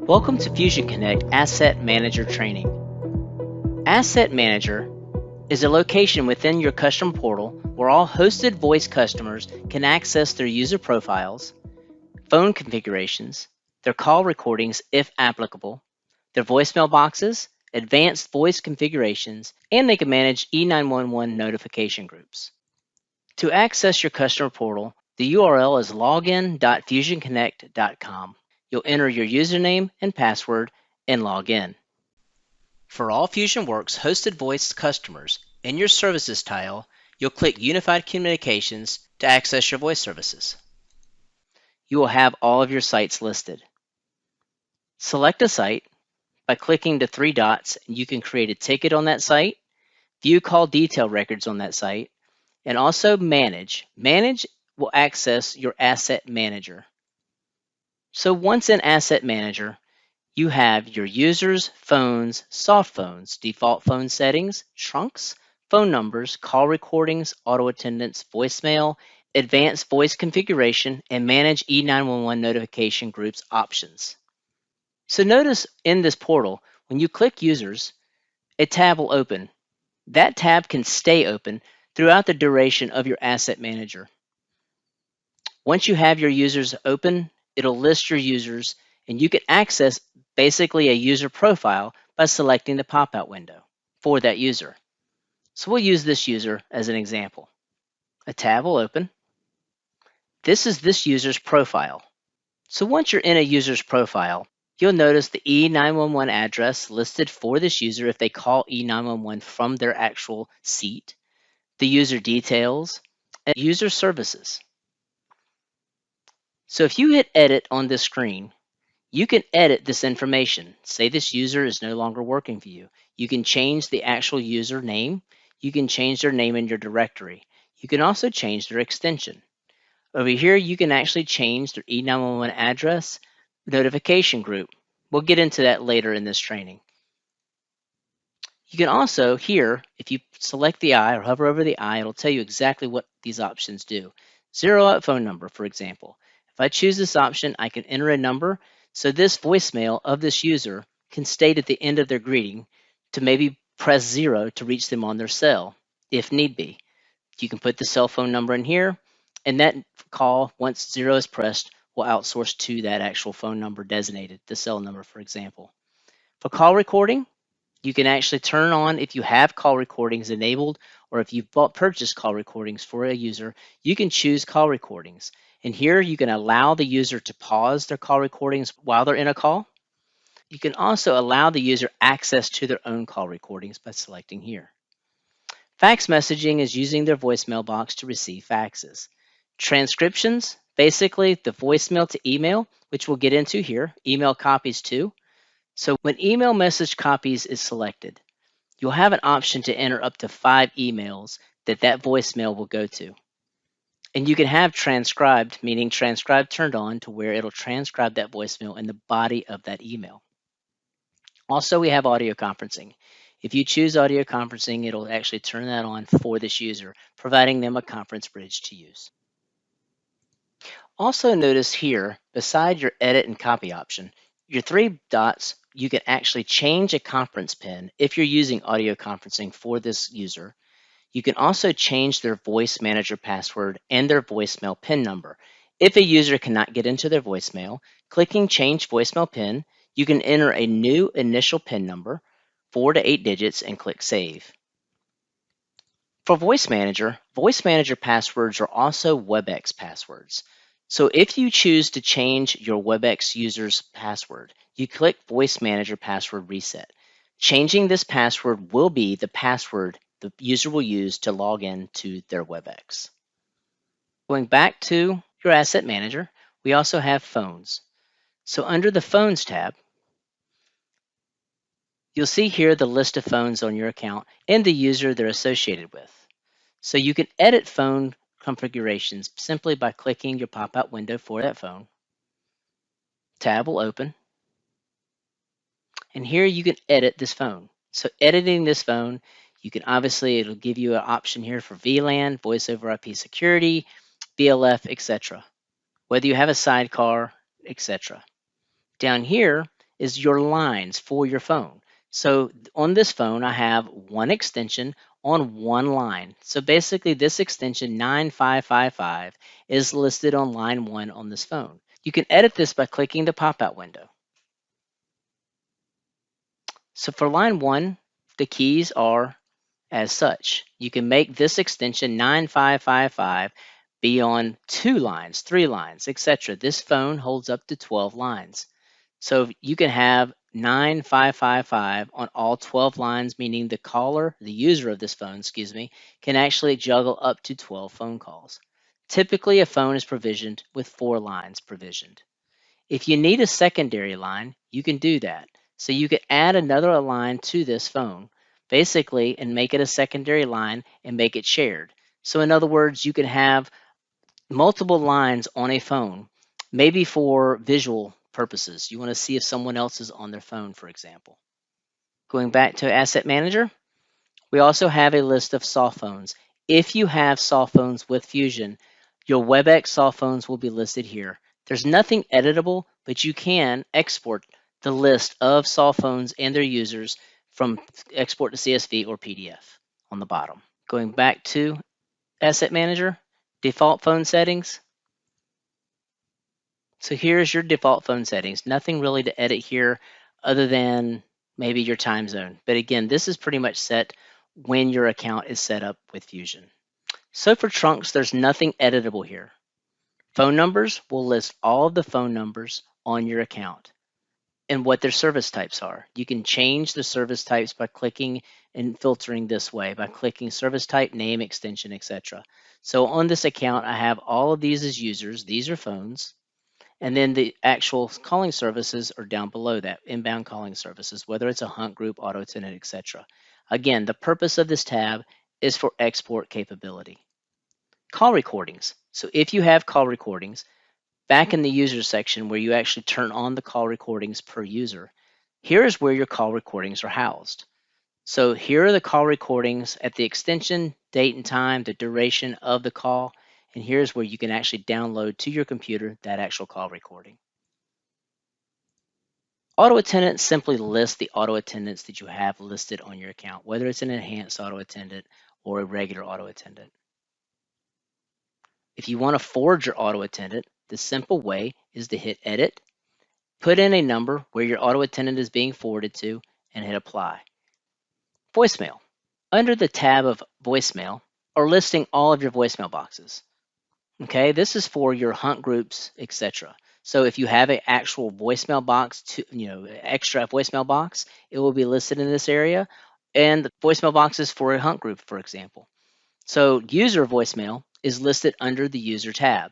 Welcome to Fusion Connect Asset Manager Training. Asset Manager is a location within your customer portal where all hosted voice customers can access their user profiles, phone configurations, their call recordings if applicable, their voicemail boxes, advanced voice configurations, and they can manage E911 notification groups. To access your customer portal, the URL is login.fusionconnect.com. You'll enter your username and password and log in. For all FusionWorks hosted voice customers, in your Services tile, you'll click Unified Communications to access your voice services. You will have all of your sites listed. Select a site by clicking the three dots, and you can create a ticket on that site, view call detail records on that site, and also manage. Manage will access your Asset Manager. So once in Asset Manager, you have your users, phones, soft phones, default phone settings, trunks, phone numbers, call recordings, auto attendance, voicemail, advanced voice configuration, and manage E911 notification groups options. So notice in this portal, when you click users, a tab will open. That tab can stay open throughout the duration of your Asset Manager. Once you have your users open, it'll list your users, and you can access basically a user profile by selecting the pop-out window for that user. So we'll use this user as an example. A tab will open. This is this user's profile. So once you're in a user's profile, you'll notice the E911 address listed for this user if they call E911 from their actual seat, the user details, and user services. So if you hit edit on this screen, you can edit this information. Say this user is no longer working for you. You can change the actual user name. You can change their name in your directory. You can also change their extension. Over here, you can actually change their E911 address, notification group. We'll get into that later in this training. You can also here, if you select the eye or hover over the eye, it'll tell you exactly what these options do. Zero out phone number, for example. If I choose this option, I can enter a number. So this voicemail of this user can state at the end of their greeting to maybe press 0 to reach them on their cell, if need be. You can put the cell phone number in here, and that call, once 0 is pressed, will outsource to that actual phone number designated, the cell number, for example. For call recording, you can actually turn on, if you have call recordings enabled, or if you've purchased call recordings for a user, you can choose call recordings. And here you can allow the user to pause their call recordings while they're in a call. You can also allow the user access to their own call recordings by selecting here. Fax messaging is using their voicemail box to receive faxes. Transcriptions, basically the voicemail to email, which we'll get into here, email copies too. So when email message copies is selected, you'll have an option to enter up to 5 emails that voicemail will go to. And you can have transcribed, meaning transcribed turned on to where it'll transcribe that voicemail in the body of that email. Also, we have audio conferencing. If you choose audio conferencing, it'll actually turn that on for this user, providing them a conference bridge to use. Also notice here, beside your edit and copy option, your 3 dots, you can actually change a conference pin if you're using audio conferencing for this user. You can also change their voice manager password and their voicemail PIN number. If a user cannot get into their voicemail, clicking Change Voicemail PIN, you can enter a new initial PIN number, 4 to 8 digits, and click Save. For Voice Manager passwords are also WebEx passwords. So if you choose to change your WebEx user's password, you click Voice Manager Password Reset. Changing this password will be the password the user will use to log in to their WebEx. Going back to your Asset Manager, we also have phones. So under the Phones tab, you'll see here the list of phones on your account and the user they're associated with. So you can edit phone configurations simply by clicking your pop-out window for that phone. Tab will open. And here you can edit this phone. So editing this phone, you can obviously, it'll give you an option here for VLAN, voice over IP security, BLF, etc. Whether you have a sidecar, etc. Down here, is your lines for your phone. So on this phone, I have one extension on one line. So basically this extension 9555 is listed on line 1 on this phone. You can edit this by clicking the pop-out window. So for line 1, the keys are as such. You can make this extension 9555 be on 2 lines, 3 lines, etc. This phone holds up to 12 lines. So you can have 9555 on all 12 lines, meaning the caller, the user of this phone, can actually juggle up to 12 phone calls. Typically, a phone is provisioned with 4 lines provisioned. If you need a secondary line, you can do that. So you can add another line to this phone, basically, and make it a secondary line and make it shared. So in other words, you can have multiple lines on a phone, maybe for visual purposes. You want to see if someone else is on their phone, for example. Going back to Asset Manager, we also have a list of soft phones. If you have soft phones with Fusion, your WebEx soft phones will be listed here. There's nothing editable, but you can export the list of soft phones and their users from export to CSV or PDF on the bottom. Going back to Asset Manager, default phone settings. So here's your default phone settings. Nothing really to edit here other than maybe your time zone. But again, this is pretty much set when your account is set up with Fusion. So for trunks, there's nothing editable here. Phone numbers will list all of the phone numbers on your account and what their service types are. You can change the service types by clicking and filtering this way, by clicking service type, name, extension, etc. So on this account, I have all of these as users. These are phones. And then the actual calling services are down below that, inbound calling services, whether it's a hunt group, auto attendant, etc. Again, the purpose of this tab is for export capability. Call recordings. So if you have call recordings, back in the user section where you actually turn on the call recordings per user, here is where your call recordings are housed. So here are the call recordings at the extension, date and time, the duration of the call, and here's where you can actually download to your computer that actual call recording. Auto attendant simply lists the auto attendants that you have listed on your account, whether it's an enhanced auto attendant or a regular auto attendant. If you want to forward your auto attendant, the simple way is to hit edit, put in a number where your auto attendant is being forwarded to, and hit apply. Voicemail. Under the tab of voicemail are listing all of your voicemail boxes. Okay, this is for your hunt groups, etc. So if you have an actual voicemail box, extra voicemail box, it will be listed in this area, and the voicemail boxes for a hunt group, for example. So user voicemail is listed under the user tab.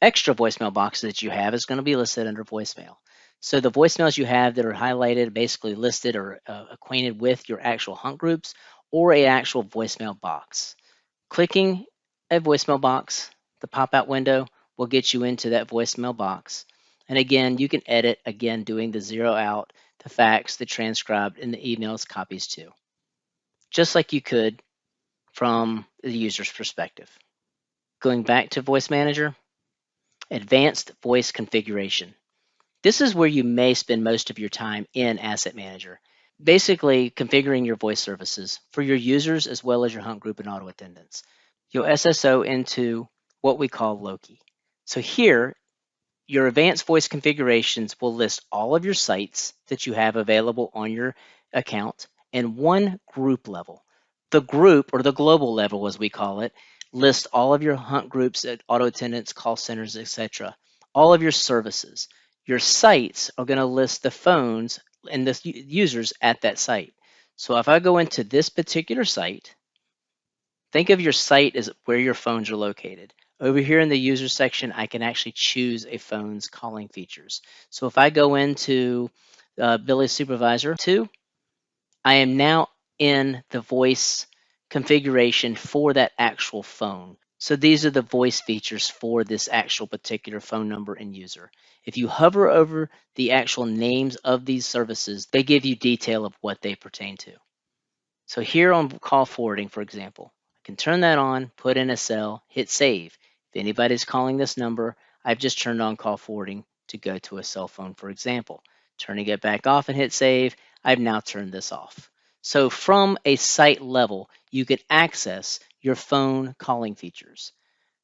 Extra voicemail boxes that you have is going to be listed under voicemail. So the voicemails you have that are highlighted, basically listed or acquainted with your actual hunt groups or an actual voicemail box. Clicking a voicemail box, the pop-out window will get you into that voicemail box. And again, you can edit, again, doing the zero out, the fax, the transcribed, and the emails copies too, just like you could from the user's perspective. Going back to Voice Manager, Advanced Voice Configuration. This is where you may spend most of your time in Asset Manager, basically configuring your voice services for your users as well as your hunt group and auto attendants. You'll SSO into what we call Loki. So here, your advanced voice configurations will list all of your sites that you have available on your account in one group level. The group, or the global level as we call it, lists all of your hunt groups, auto attendants, call centers, etc. All of your services. Your sites are going to list the phones and the users at that site. So if I go into this particular site, think of your site as where your phones are located. Over here in the user section, I can actually choose a phone's calling features. So if I go into Billy Supervisor 2, I am now in the voice configuration for that actual phone. So these are the voice features for this actual particular phone number and user. If you hover over the actual names of these services, they give you detail of what they pertain to. So here on call forwarding, for example, I can turn that on, put in a cell, hit save. If anybody's calling this number, I've just turned on call forwarding to go to a cell phone, for example. Turning it back off and hit save, I've now turned this off. So from a site level, you can access your phone calling features,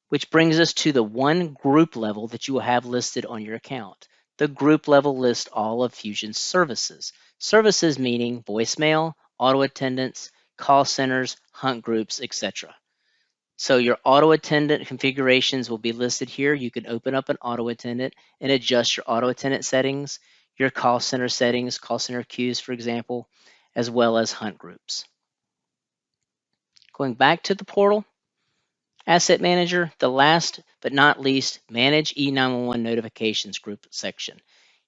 which brings us to the one group level that you will have listed on your account. The group level lists all of Fusion's services. Services meaning voicemail, auto attendants, call centers, hunt groups, etc. So your auto attendant configurations will be listed here. You can open up an auto attendant and adjust your auto attendant settings, your call center settings, call center queues, for example, as well as hunt groups. Going back to the portal, Asset Manager, the last but not least, Manage E911 Notifications Group section.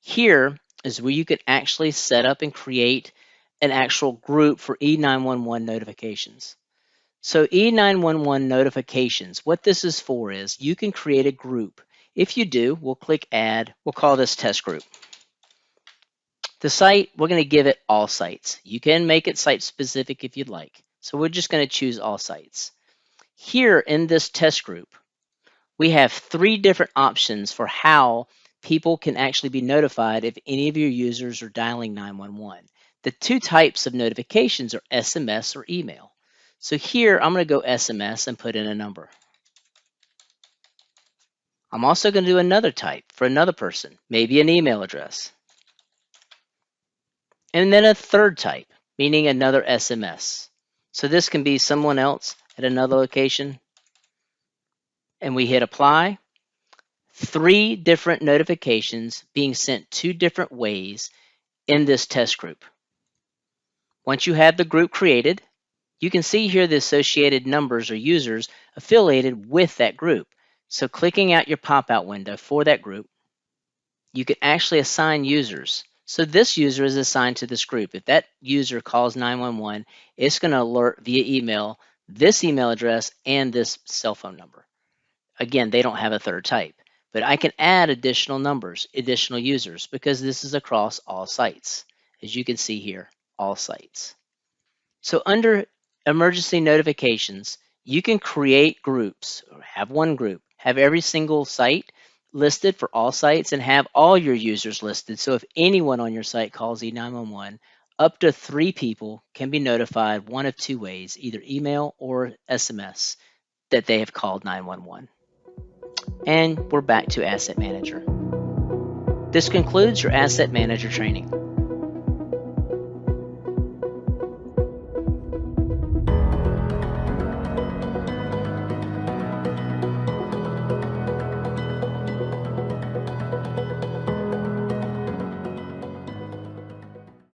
Here is where you can actually set up and create an actual group for E911 notifications. So E911 notifications, what this is for is you can create a group. If you do, we'll click Add. We'll call this Test Group. The site, we're going to give it all sites. You can make it site specific if you'd like. So we're just going to choose all sites. Here in this test group, we have 3 different options for how people can actually be notified if any of your users are dialing 911. The 2 types of notifications are SMS or email. So here I'm going to go SMS and put in a number. I'm also going to do another type for another person, maybe an email address. And then a third type, meaning another SMS. So this can be someone else at another location. And we hit apply. 3 different notifications being sent 2 different ways in this test group. Once you have the group created, you can see here the associated numbers or users affiliated with that group. So clicking out your pop-out window for that group, you can actually assign users. So this user is assigned to this group. If that user calls 911, it's going to alert via email this email address and this cell phone number. Again, they don't have a third type, but I can add additional numbers, additional users, because this is across all sites. As you can see here, all sites. So under emergency notifications, you can create groups or have one group, have every single site listed for all sites and have all your users listed. So if anyone on your site calls E911, up to 3 people can be notified one of 2 ways, either email or SMS, that they have called 911. And we're back to Asset Manager. This concludes your Asset Manager training.